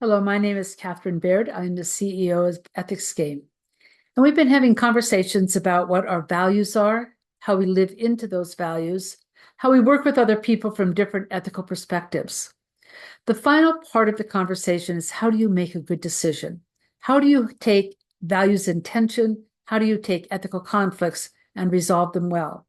Hello, my name is Catharyn Baird. I'm the CEO of Ethics Game. And we've been having conversations about what our values are, how we live into those values, how we work with other people from different ethical perspectives. The final part of the conversation is how do you make a good decision? How do you take values in tension? How do you take ethical conflicts and resolve them well?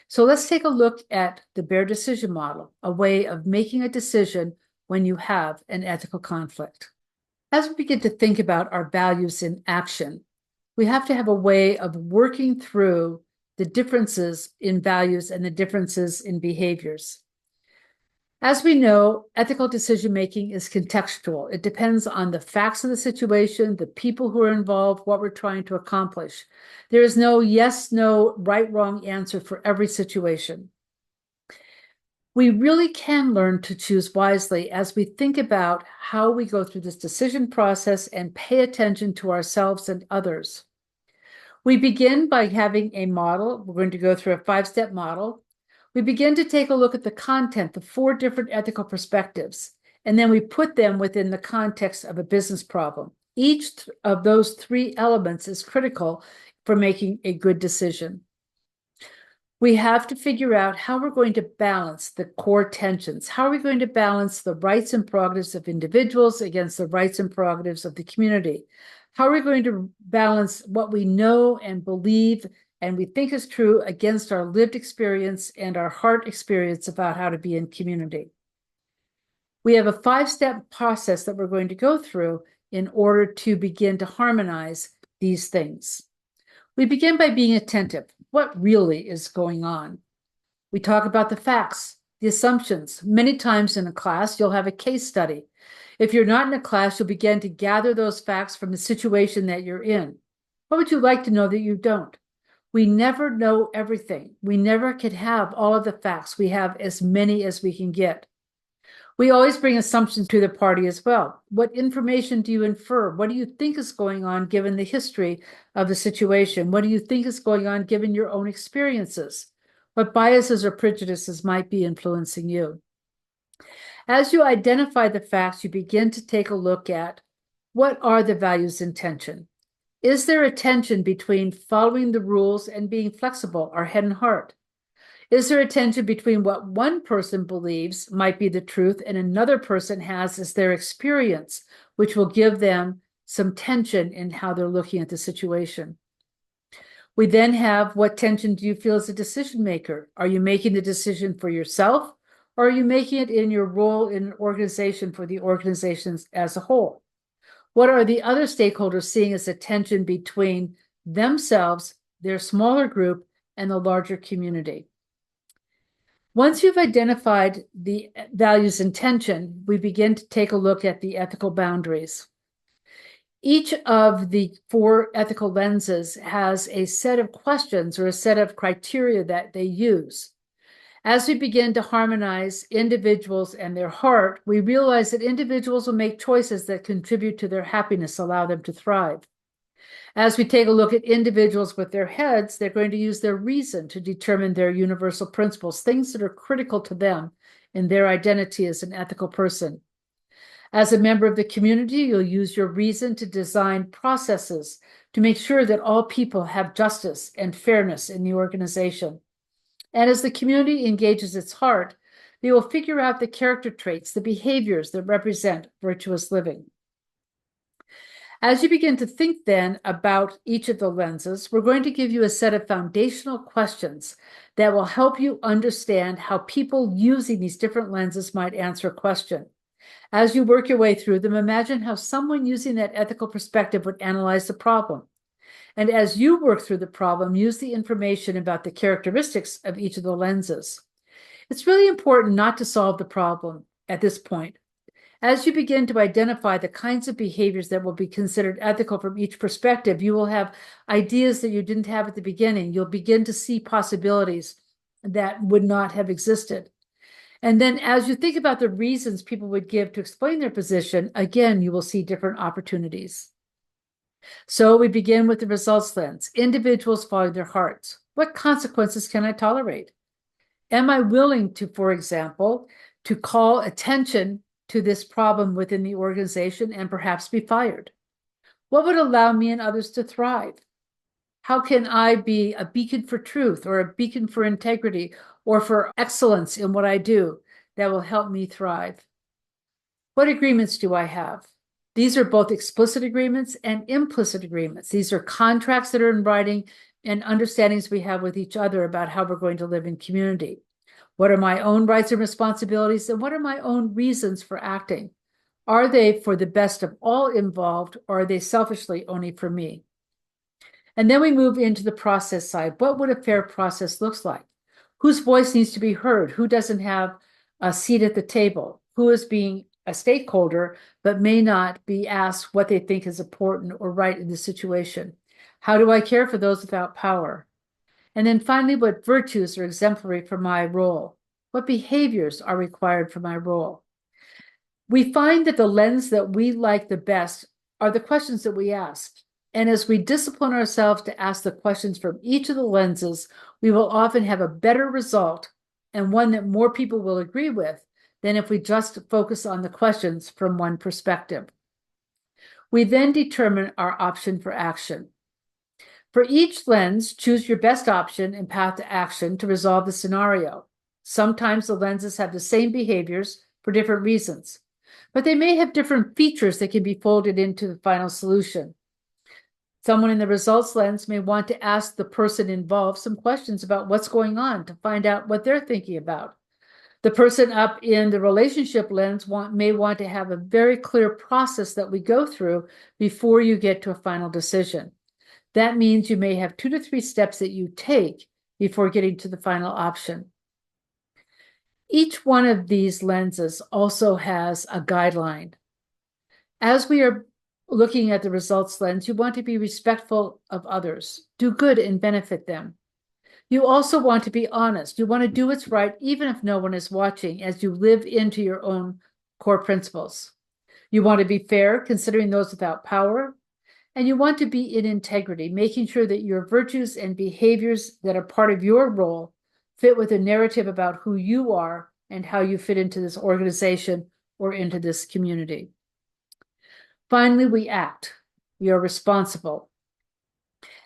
So let's take a look at the Baird Decision Model, a way of making a decision when you have an ethical conflict. As we begin to think about our values in action, we have to have a way of working through the differences in values and the differences in behaviors. As we know, ethical decision-making is contextual. It depends on the facts of the situation, the people who are involved, what we're trying to accomplish. There is no yes, no, right, wrong answer for every situation. We really can learn to choose wisely as we think about how we go through this decision process and pay attention to ourselves and others. We begin by having a model. We're going to go through a 5-step model. We begin to take a look at the content, the 4 different ethical perspectives, and then we put them within the context of a business problem. Each of those 3 elements is critical for making a good decision. We have to figure out how we're going to balance the core tensions. How are we going to balance the rights and prerogatives of individuals against the rights and prerogatives of the community? How are we going to balance what we know and believe and we think is true against our lived experience and our heart experience about how to be in community? We have a 5-step process that we're going to go through in order to begin to harmonize these things. We begin by being attentive. What really is going on? We talk about the facts, the assumptions. Many times in a class, you'll have a case study. If you're not in a class, you'll begin to gather those facts from the situation that you're in. What would you like to know that you don't? We never know everything. We never can have all of the facts. We have as many as we can get. We always bring assumptions to the party as well. What information do you infer? What do you think is going on given the history of the situation? What do you think is going on given your own experiences? What biases or prejudices might be influencing you? As you identify the facts, you begin to take a look at what are the values in tension? Is there a tension between following the rules and being flexible, our head and heart? Is there a tension between what one person believes might be the truth and another person has as their experience, which will give them some tension in how they're looking at the situation? We then have, what tension do you feel as a decision maker? Are you making the decision for yourself, or are you making it in your role in an organization for the organizations as a whole? What are the other stakeholders seeing as a tension between themselves, their smaller group, and the larger community? Once you've identified the values in tension, we begin to take a look at the ethical boundaries. Each of the 4 ethical lenses has a set of questions or a set of criteria that they use. As we begin to harmonize individuals and their heart, we realize that individuals will make choices that contribute to their happiness, allow them to thrive. As we take a look at individuals with their heads, they're going to use their reason to determine their universal principles, things that are critical to them in their identity as an ethical person. As a member of the community, you'll use your reason to design processes to make sure that all people have justice and fairness in the organization. And as the community engages its heart, they will figure out the character traits, the behaviors that represent virtuous living. As you begin to think then about each of the lenses, we're going to give you a set of foundational questions that will help you understand how people using these different lenses might answer a question. As you work your way through them, imagine how someone using that ethical perspective would analyze the problem. And as you work through the problem, use the information about the characteristics of each of the lenses. It's really important not to solve the problem at this point. As you begin to identify the kinds of behaviors that will be considered ethical from each perspective, you will have ideas that you didn't have at the beginning. You'll begin to see possibilities that would not have existed. And then as you think about the reasons people would give to explain their position, again, you will see different opportunities. So we begin with the results lens. Individuals follow their hearts. What consequences can I tolerate? Am I willing to, for example, to call attention to this problem within the organization and perhaps be fired? What would allow me and others to thrive? How can I be a beacon for truth or a beacon for integrity or for excellence in what I do that will help me thrive? What agreements do I have? These are both explicit agreements and implicit agreements. These are contracts that are in writing and understandings we have with each other about how we're going to live in community. What are my own rights and responsibilities, and what are my own reasons for acting? Are they for the best of all involved, or are they selfishly only for me? And then we move into the process side. What would a fair process look like? Whose voice needs to be heard? Who doesn't have a seat at the table? Who is being a stakeholder but may not be asked what they think is important or right in the situation? How do I care for those without power? And then finally, what virtues are exemplary for my role? What behaviors are required for my role? We find that the lens that we like the best are the questions that we ask. And as we discipline ourselves to ask the questions from each of the lenses, we will often have a better result and one that more people will agree with than if we just focus on the questions from one perspective. We then determine our option for action. For each lens, choose your best option and path to action to resolve the scenario. Sometimes the lenses have the same behaviors for different reasons, but they may have different features that can be folded into the final solution. Someone in the results lens may want to ask the person involved some questions about what's going on to find out what they're thinking about. The person up in the relationship lens may want to have a very clear process that we go through before you get to a final decision. That means you may have 2 to 3 steps that you take before getting to the final option. Each one of these lenses also has a guideline. As we are looking at the results lens, you want to be respectful of others, do good and benefit them. You also want to be honest. You want to do what's right, even if no one is watching, as you live into your own core principles. You want to be fair, considering those without power. And you want to be in integrity, making sure that your virtues and behaviors that are part of your role fit with a narrative about who you are and how you fit into this organization or into this community. Finally, we act. We are responsible.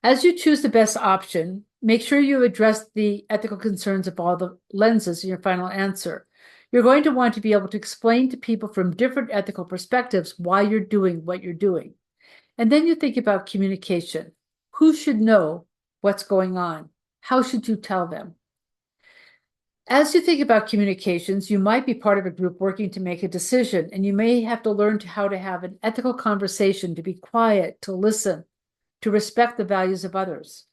As you choose the best option, make sure you address the ethical concerns of all the lenses in your final answer. You're going to want to be able to explain to people from different ethical perspectives why you're doing what you're doing. And then you think about communication. Who should know what's going on? How should you tell them? As you think about communications, you might be part of a group working to make a decision, and you may have to learn how to have an ethical conversation, to be quiet, to listen, to respect the values of others.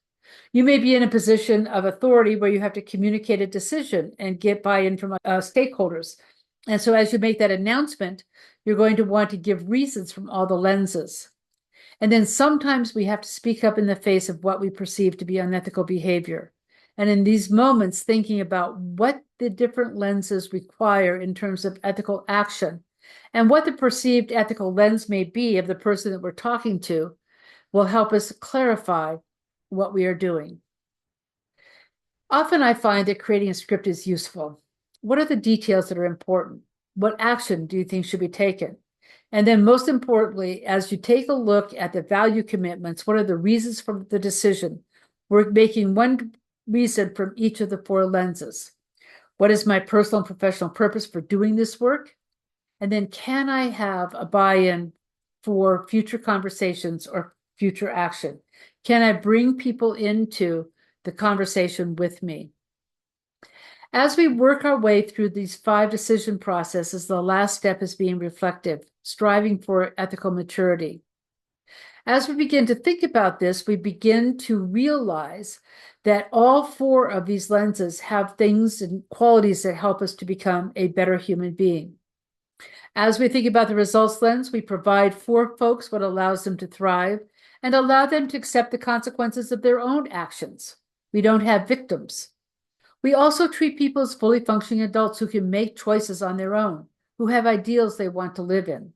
You may be in a position of authority where you have to communicate a decision and get buy-in from stakeholders. And so as you make that announcement, you're going to want to give reasons from all the lenses. And then sometimes we have to speak up in the face of what we perceive to be unethical behavior. And in these moments, thinking about what the different lenses require in terms of ethical action and what the perceived ethical lens may be of the person that we're talking to will help us clarify what we are doing. Often I find that creating a script is useful. What are the details that are important? What action do you think should be taken? And then most importantly, as you take a look at the value commitments, what are the reasons for the decision? We're making one reason from each of the 4 lenses. What is my personal and professional purpose for doing this work? And then can I have a buy-in for future conversations or future action? Can I bring people into the conversation with me? As we work our way through these 5 decision processes, the last step is being reflective, striving for ethical maturity. As we begin to think about this, we begin to realize that all 4 of these lenses have things and qualities that help us to become a better human being. As we think about the results lens, we provide for folks what allows them to thrive and allow them to accept the consequences of their own actions. We don't have victims. We also treat people as fully functioning adults who can make choices on their own, who have ideals they want to live in.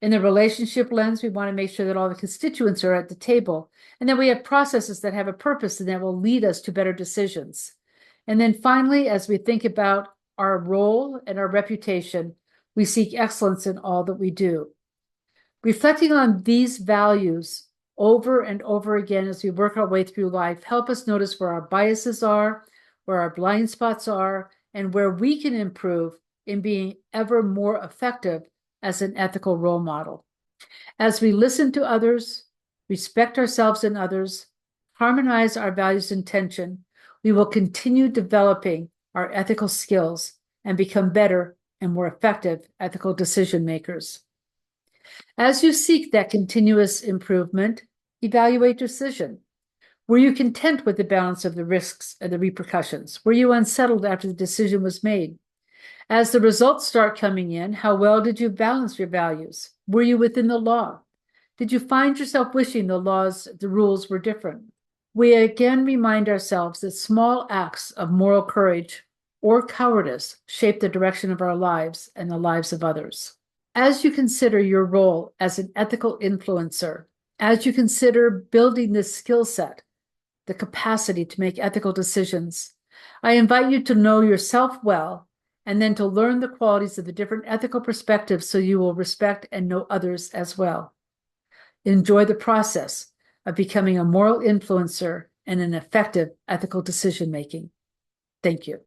In the relationship lens, we want to make sure that all the constituents are at the table, and that we have processes that have a purpose and that will lead us to better decisions. And then finally, as we think about our role and our reputation, We seek excellence in all that we do. Reflecting on these values over and over again as we work our way through life help us notice where our biases are, where our blind spots are, and where we can improve in being ever more effective as an ethical role model. As we listen to others, respect ourselves and others, harmonize our values and intention, we will continue developing our ethical skills and become better and more effective ethical decision makers. As you seek that continuous improvement, evaluate your decision. Were you content with the balance of the risks and the repercussions? Were you unsettled after the decision was made? As the results start coming in, how well did you balance your values? Were you within the law? Did you find yourself wishing the rules were different? We again remind ourselves that small acts of moral courage or cowardice shape the direction of our lives and the lives of others. As you consider your role as an ethical influencer, as you consider building this skill set, the capacity to make ethical decisions, I invite you to know yourself well and then to learn the qualities of the different ethical perspectives so you will respect and know others as well. Enjoy the process of becoming a moral influencer and an effective ethical decision making. Thank you.